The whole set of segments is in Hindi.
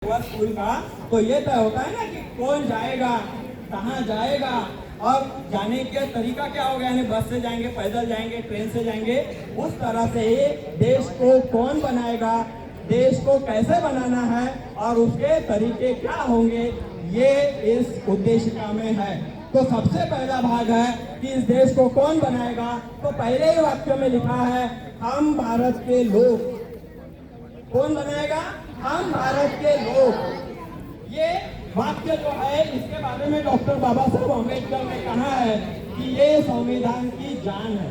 हुआ स्कूल का, तो ये तय होता है ना कि कौन जाएगा, कहाँ जाएगा और जाने का तरीका क्या होगा, यानी बस से जाएंगे, पैदल जाएंगे, ट्रेन से जाएंगे। उस तरह से ही देश को कौन बनाएगा, देश को कैसे बनाना है और उसके तरीके क्या होंगे, ये इस उद्देशिका में है। तो सबसे पहला भाग है कि इस देश को कौन बनाएगा। तो पहले ही वाक्य में लिखा है, हम भारत के लोग। कौन बनाएगा? हम भारत के लोग। ये वाक्य जो है, इसके बारे में डॉक्टर बाबा साहब अम्बेडकर ने कहा है कि ये संविधान की जान है।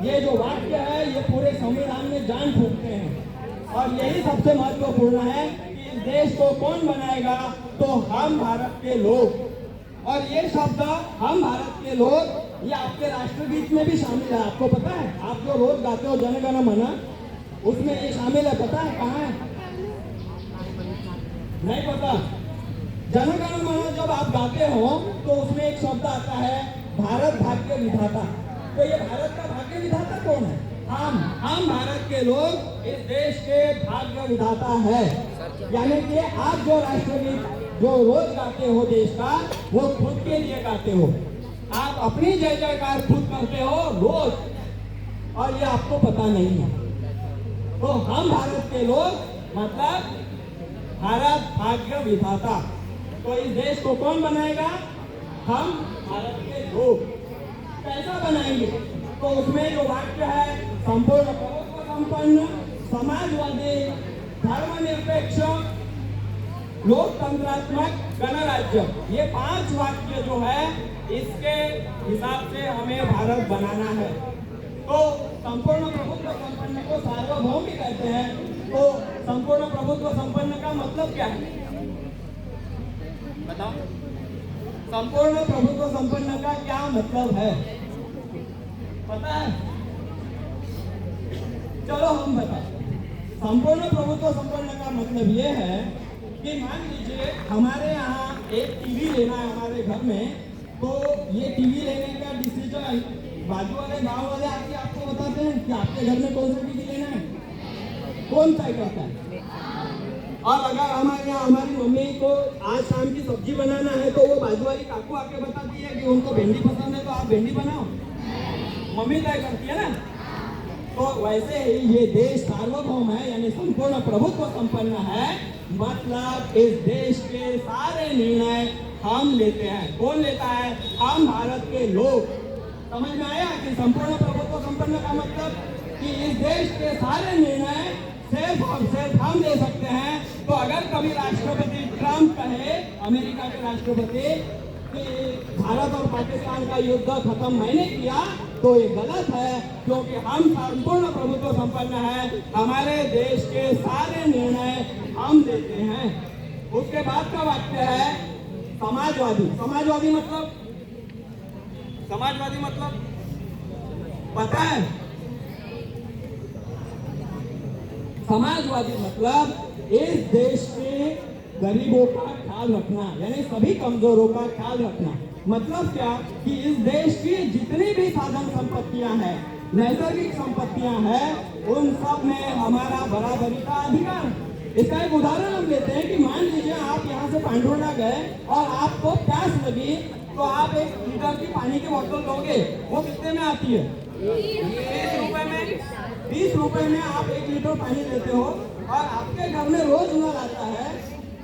ये जो वाक्य है, ये पूरे संविधान में जान फूंकते हैं। और यही सबसे महत्वपूर्ण है कि इस देश को कौन बनाएगा, तो हम भारत के लोग। और ये शब्द हम भारत के लोग, ये आपके राष्ट्रगीत में भी शामिल है। आपको पता है? आप जो रोज गाते हो जन गण मन, उसमें ये शामिल है। पता है कहाँ है? नहीं पता? जन गण मन जब आप गाते हो तो उसमें एक शब्द आता है, भारत भाग्य विधाता। तो ये भारत का भाग्य विधाता कौन है? हम भारत के लोग इस देश के भाग्य विधाता है। यानी कि आप जो राष्ट्रगीत जो रोज गाते हो देश का, वो खुद के लिए गाते हो। आप अपनी जय जयकार खुद करते हो रोज, और ये आपको पता नहीं है। तो हम भारत के लोग मतलब भारत भाग्य विधाता। तो इस देश को कौन बनाएगा? हम भारत के लोग। कैसा बनाएंगे? तो उसमें जो वाक्य है, संपूर्ण प्रभुत्व संपन्न, समाजवादी, धर्मनिरपेक्ष, लोकतंत्रात्मक गणराज्य, ये 5 वाक्य जो है, इसके हिसाब से हमें भारत बनाना है। तो संपूर्ण प्रभुत्व संपन्न को सार्वभौम भी कहते हैं। तो संपूर्ण प्रभुत्व संपन्न का मतलब क्या है बताओ? संपूर्ण प्रभुत्व संपन्न का क्या मतलब है पता है? चलो हम बताओ। संपूर्ण प्रभुत्व संपन्न का मतलब ये है कि मान लीजिए हमारे यहाँ एक टीवी लेना है हमारे घर में, तो ये टीवी लेने का डिसीजन बाजू वाले गांव वाले आके आपको बताते हैं कि आपके घर में कौन सा टीवी लेना है, कौन तय करता है। और अगर हमारे यहाँ हमारी मम्मी को आज शाम की सब्जी बनाना है, तो वो बाजू वाली काकू आके बताती है कि उनको भिंडी पसंद है, तो आप भिंडी बनाओ। मम्मी तय करती है ना। तो वैसे ही ये देश सार्वभौम है, यानी संपूर्ण प्रभुत्व संपन्न है। मतलब इस देश के सारे निर्णय हम लेते हैं। कौन लेता है? हम भारत के लोग। समझ में आया कि संपूर्ण प्रभुत्व संपन्न का मतलब कि इस देश के सारे निर्णय सिर्फ और सिर्फ हम ले सकते हैं। तो अगर कभी राष्ट्रपति ट्रंप कहे, अमेरिका के राष्ट्रपति, कि भारत और पाकिस्तान का युद्ध खत्म मैंने किया, तो ये गलत है, क्योंकि हम संपूर्ण प्रभुत्व संपन्न है। हमारे देश के सारे निर्णय हम लेते हैं। उसके बाद का वाक्य है समाजवादी। समाजवादी मतलब पता है? समाजवादी मतलब इस देश के गरीबों का ख्याल रखना, यानी सभी कमजोरों का ख्याल रखना। मतलब क्या कि इस देश की जितनी भी साधन संपत्तियां हैं, नैसर्गिक संपत्तियां हैं, उन सब में हमारा बराबरी का अधिकार है। इसका एक उदाहरण हम लेते हैं कि मान लीजिए आप यहाँ से पांडुर्णा गए और आपको प्यास लगी, तो आप 1 लीटर की पानी की बोतल लोगे, वो कितने में आती है? 20 रुपए में। 20 रुपए में आप 1 लीटर पानी लेते हो, और आपके घर में रोज नल आता है,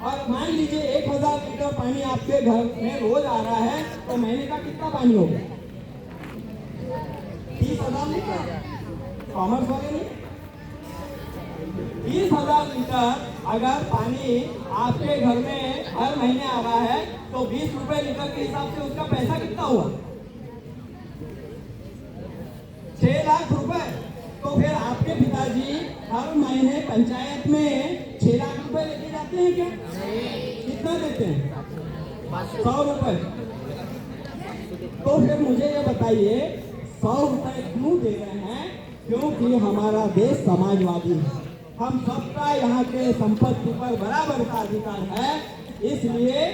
और मान लीजिए 1000 लीटर पानी आपके घर में रोज आ रहा है, तो महीने का कितना पानी हो गया? 30,000 लीटर। कॉमर्स वाले नहीं? 30,000 लीटर अगर पानी आपके घर में हर महीने आ रहा है, तो 20 रुपए लीटर के हिसाब से उसका पैसा कितना हुआ? 6 लाख रुपए। तो फिर आपके पिताजी हर महीने पंचायत में 6 लाख रुपए लेके जाते हैं क्या? कितना देते हैं? 100 रुपए। तो फिर मुझे ये बताइए, 100 रुपए क्यों दे रहे हैं? क्योंकि हमारा देश समाजवादी है। हम सबका यहाँ के संपत्ति पर बराबर का अधिकार है। इसलिए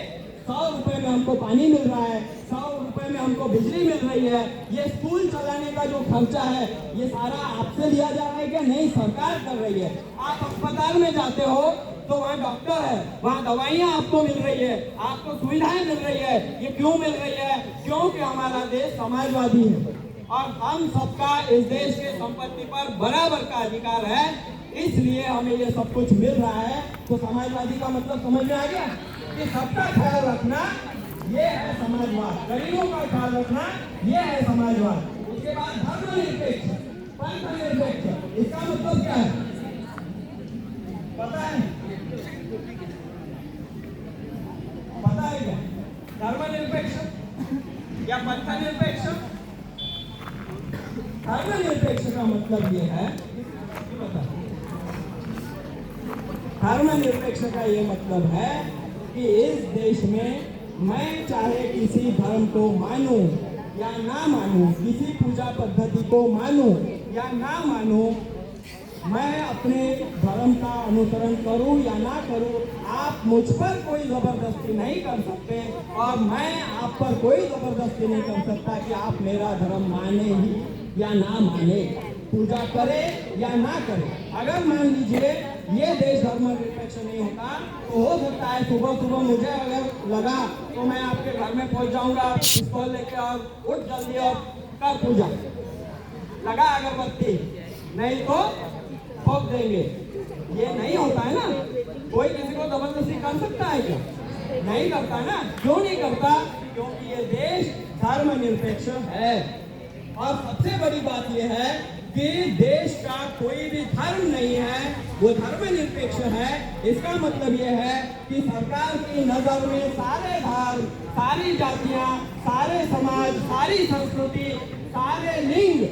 100 रुपए में हमको पानी मिल रहा है, 100 रुपए में हमको बिजली मिल रही है। ये स्कूल चलाने का जो खर्चा है, ये सारा आपसे लिया जा रहा है क्या? नहीं, सरकार कर रही है। आप अस्पताल में जाते हो तो वहाँ डॉक्टर है, वहाँ दवाइयाँ आपको मिल रही है, आपको सुविधाएं मिल रही है। ये क्यों मिल रही है? क्योंकि हमारा देश समाजवादी है और हम सबका इस देश के संपत्ति पर बराबर का अधिकार है, इसलिए हमें ये सब कुछ मिल रहा है। तो समाजवादी का मतलब समझ में आ गया कि सबका ख्याल रखना ये है समाजवाद, गरीबों का ख्याल रखना ये है समाजवाद। उसके बाद धर्मनिरपेक्ष, पंथनिरपेक्ष, इसका मतलब क्या है पता है? पता है क्या? धर्मनिरपेक्ष या पंथनिरपेक्ष? धर्मनिरपेक्ष का मतलब ये है, धर्मनिरपेक्ष का ये मतलब है कि इस देश में मैं चाहे किसी धर्म को मानूं या ना मानूं, किसी पूजा पद्धति को मानूं या ना मानूं, मैं अपने धर्म का अनुसरण करूं या ना करूं, आप मुझ पर कोई जबरदस्ती नहीं कर सकते और मैं आप पर कोई जबरदस्ती नहीं कर सकता कि आप मेरा धर्म माने ही या ना माने, पूजा करे या ना करे। अगर मान लीजिए ये देश धर्मनिरपेक्ष नहीं होता तो हो सकता है सुबह सुबह मुझे अगर लगा तो मैं आपके घर में पहुंच जाऊंगा पिस्तौल लेके और उठ जल्दी और कर पूजा, लगा अगरबत्ती, नहीं तो ठोक देंगे। ये नहीं होता है ना। कोई किसी को जबरदस्ती कर सकता है क्या? नहीं करता ना। क्यों नहीं करता? क्योंकि ये देश धर्मनिरपेक्ष है। और सबसे बड़ी बात यह है कि देश का कोई भी धर्म नहीं है, वो धर्मनिरपेक्ष है। इसका मतलब यह है कि सरकार की नजर में सारे धर्म, सारी जातियां, सारे समाज, सारी संस्कृति, सारे लिंग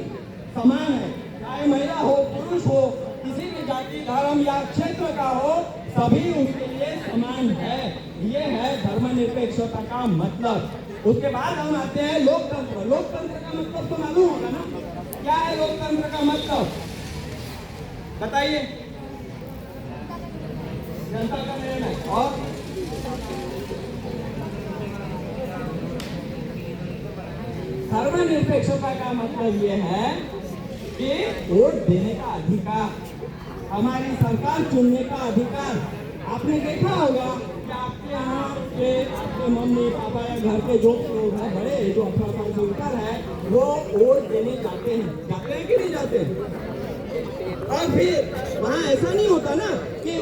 समान है। चाहे महिला हो, पुरुष हो, किसी भी जाति, धर्म या क्षेत्र का हो, सभी उसके लिए समान है। ये है धर्मनिरपेक्षता का मतलब। उसके बाद हम आते हैं लोकतंत्र। लोकतंत्र का मतलब तो मालूम होगा ना, क्या है लोकतंत्र का मतलब? बताइए। जनता का निर्णय। और धर्मनिरपेक्षता का मतलब ये है कि वोट देने का अधिकार, हमारी सरकार चुनने का अधिकार। आपने देखा होगा कि आपके यहाँ के आपके मम्मी पापा या घर के जो लोग हैं बड़े, जो 18 साल से ऊपर है, वो वोट देने जाते हैं कि नहीं जाते? और फिर वहाँ ऐसा नहीं होता ना कि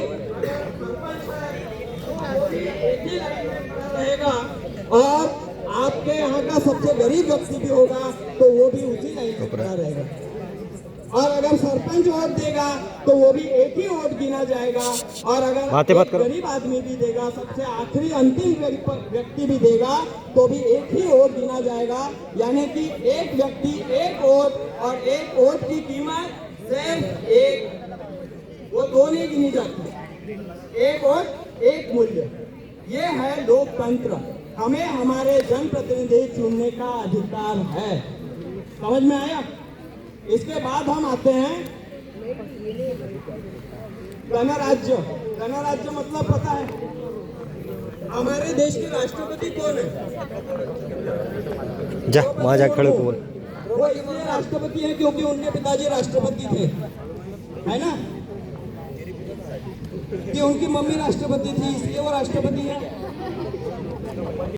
एक ही लाइन में खड़ा रहेगा और आपके यहाँ का सबसे गरीब व्यक्ति भी होगा तो वो भी उसी लाइन में खड़ा रहेगा। और अगर सरपंच वोट देगा तो वो भी एक ही वोट गिना जाएगा। और अगर गरीब आदमी भी देगा, सबसे आखिरी अंतिम व्यक्ति भी देगा तो भी एक ही वोट गिना जाएगा। यानी कि एक व्यक्ति एक वोट, और एक वोट की कीमत सिर्फ एक, वो दो नहीं गिनी जाती। एक वोट एक मूल्य। ये है लोकतंत्र। हमें हमारे जनप्रतिनिधि चुनने का अधिकार है। समझ में आया? इसके बाद हम आते हैं गणराज्य। गणराज्य मतलब पता है? हमारे देश के राष्ट्रपति कौन है? जा वहां जा खड़े बोल। वो इसलिए राष्ट्रपति है क्योंकि उनके पिताजी राष्ट्रपति थे, है ना? कि उनकी मम्मी राष्ट्रपति थी, इसलिए वो राष्ट्रपति है।